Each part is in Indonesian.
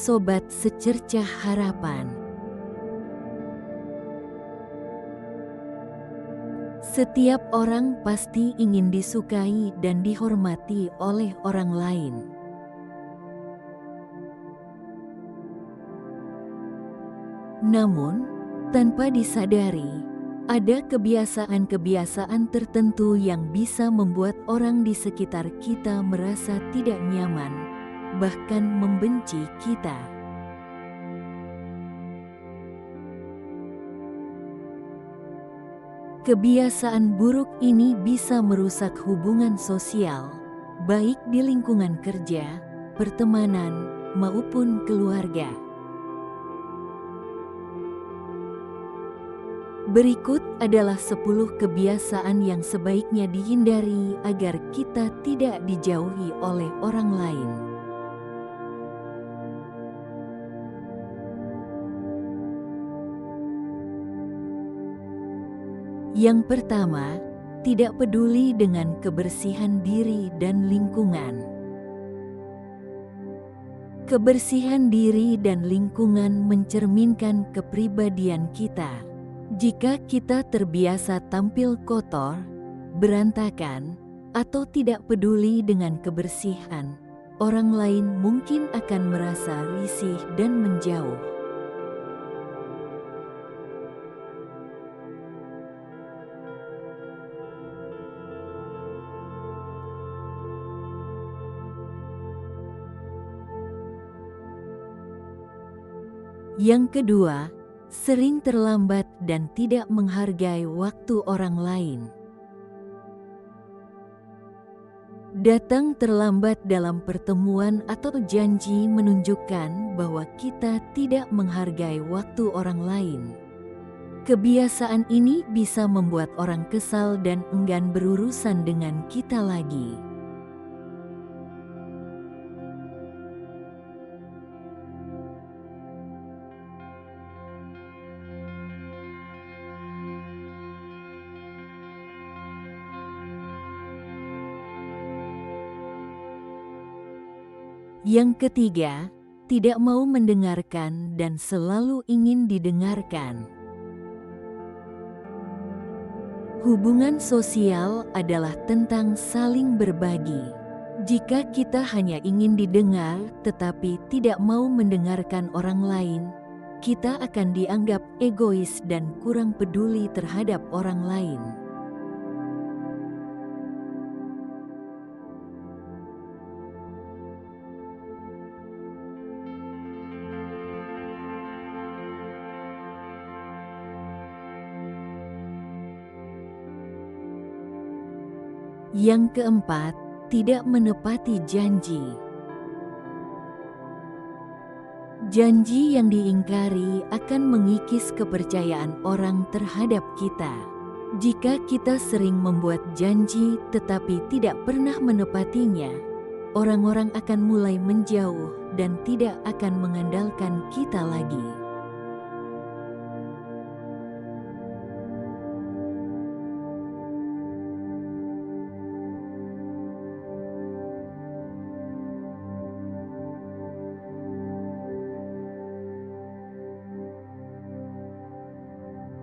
Sobat Secercah Harapan. Setiap orang pasti ingin disukai dan dihormati oleh orang lain. Namun, tanpa disadari, ada kebiasaan-kebiasaan tertentu yang bisa membuat orang di sekitar kita merasa tidak nyaman, bahkan membenci kita. Kebiasaan buruk ini bisa merusak hubungan sosial, baik di lingkungan kerja, pertemanan, maupun keluarga. Berikut adalah 10 kebiasaan yang sebaiknya dihindari agar kita tidak dijauhi oleh orang lain. Yang pertama, tidak peduli dengan kebersihan diri dan lingkungan. Kebersihan diri dan lingkungan mencerminkan kepribadian kita. Jika kita terbiasa tampil kotor, berantakan, atau tidak peduli dengan kebersihan, orang lain mungkin akan merasa risih dan menjauh. Yang kedua, sering terlambat dan tidak menghargai waktu orang lain. Datang terlambat dalam pertemuan atau janji menunjukkan bahwa kita tidak menghargai waktu orang lain. Kebiasaan ini bisa membuat orang kesal dan enggan berurusan dengan kita lagi. Yang ketiga, tidak mau mendengarkan dan selalu ingin didengarkan. Hubungan sosial adalah tentang saling berbagi. Jika kita hanya ingin didengar tetapi tidak mau mendengarkan orang lain, kita akan dianggap egois dan kurang peduli terhadap orang lain. Yang keempat, tidak menepati janji. Janji yang diingkari akan mengikis kepercayaan orang terhadap kita. Jika kita sering membuat janji tetapi tidak pernah menepatinya, orang-orang akan mulai menjauh dan tidak akan mengandalkan kita lagi.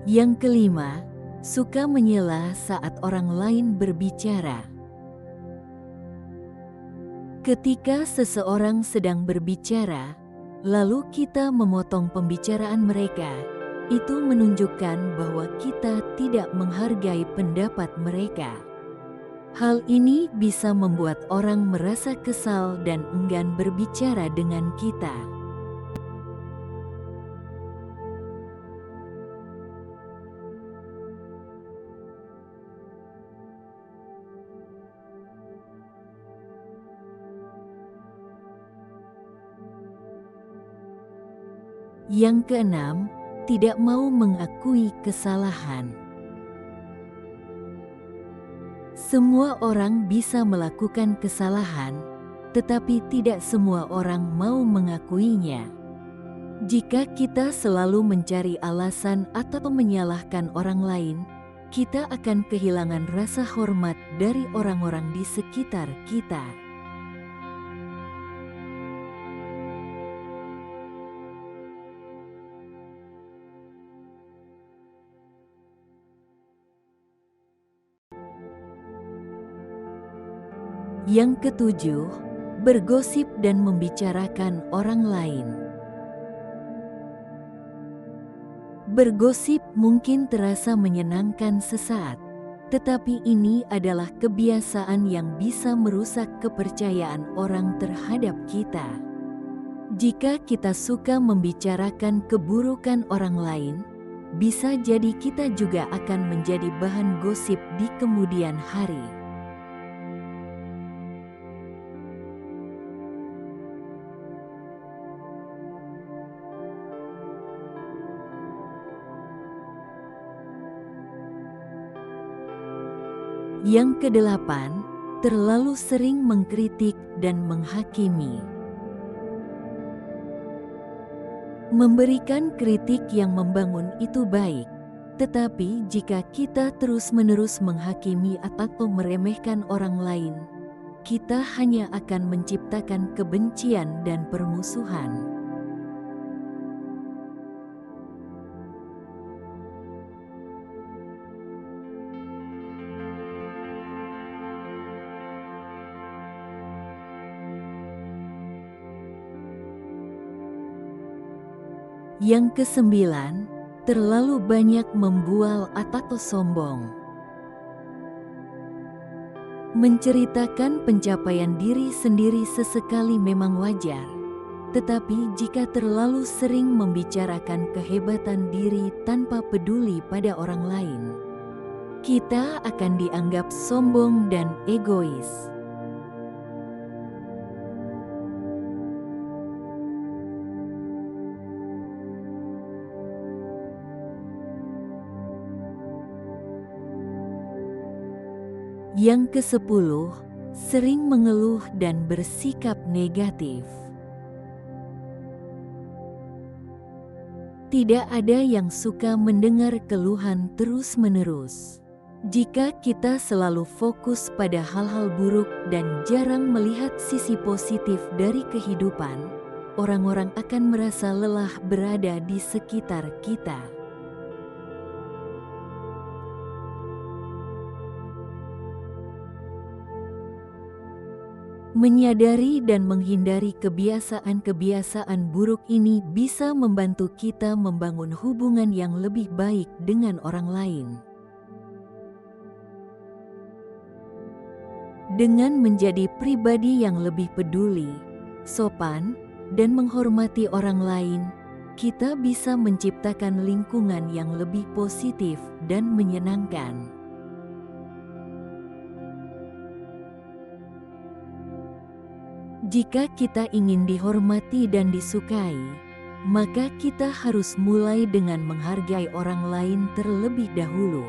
Yang kelima, suka menyela saat orang lain berbicara. Ketika seseorang sedang berbicara, lalu kita memotong pembicaraan mereka, itu menunjukkan bahwa kita tidak menghargai pendapat mereka. Hal ini bisa membuat orang merasa kesal dan enggan berbicara dengan kita. Yang keenam, tidak mau mengakui kesalahan. Semua orang bisa melakukan kesalahan, tetapi tidak semua orang mau mengakuinya. Jika kita selalu mencari alasan atau menyalahkan orang lain, kita akan kehilangan rasa hormat dari orang-orang di sekitar kita. Yang ketujuh, bergosip dan membicarakan orang lain. Bergosip mungkin terasa menyenangkan sesaat, tetapi ini adalah kebiasaan yang bisa merusak kepercayaan orang terhadap kita. Jika kita suka membicarakan keburukan orang lain, bisa jadi kita juga akan menjadi bahan gosip di kemudian hari. Yang kedelapan, terlalu sering mengkritik dan menghakimi. Memberikan kritik yang membangun itu baik, tetapi jika kita terus-menerus menghakimi atau meremehkan orang lain, kita hanya akan menciptakan kebencian dan permusuhan. Yang kesembilan, terlalu banyak membual atau sombong. Menceritakan pencapaian diri sendiri sesekali memang wajar, tetapi jika terlalu sering membicarakan kehebatan diri tanpa peduli pada orang lain, kita akan dianggap sombong dan egois. Yang kesepuluh, sering mengeluh dan bersikap negatif. Tidak ada yang suka mendengar keluhan terus-menerus. Jika kita selalu fokus pada hal-hal buruk dan jarang melihat sisi positif dari kehidupan, orang-orang akan merasa lelah berada di sekitar kita. Menyadari dan menghindari kebiasaan-kebiasaan buruk ini bisa membantu kita membangun hubungan yang lebih baik dengan orang lain. Dengan menjadi pribadi yang lebih peduli, sopan, dan menghormati orang lain, kita bisa menciptakan lingkungan yang lebih positif dan menyenangkan. Jika kita ingin dihormati dan disukai, maka kita harus mulai dengan menghargai orang lain terlebih dahulu.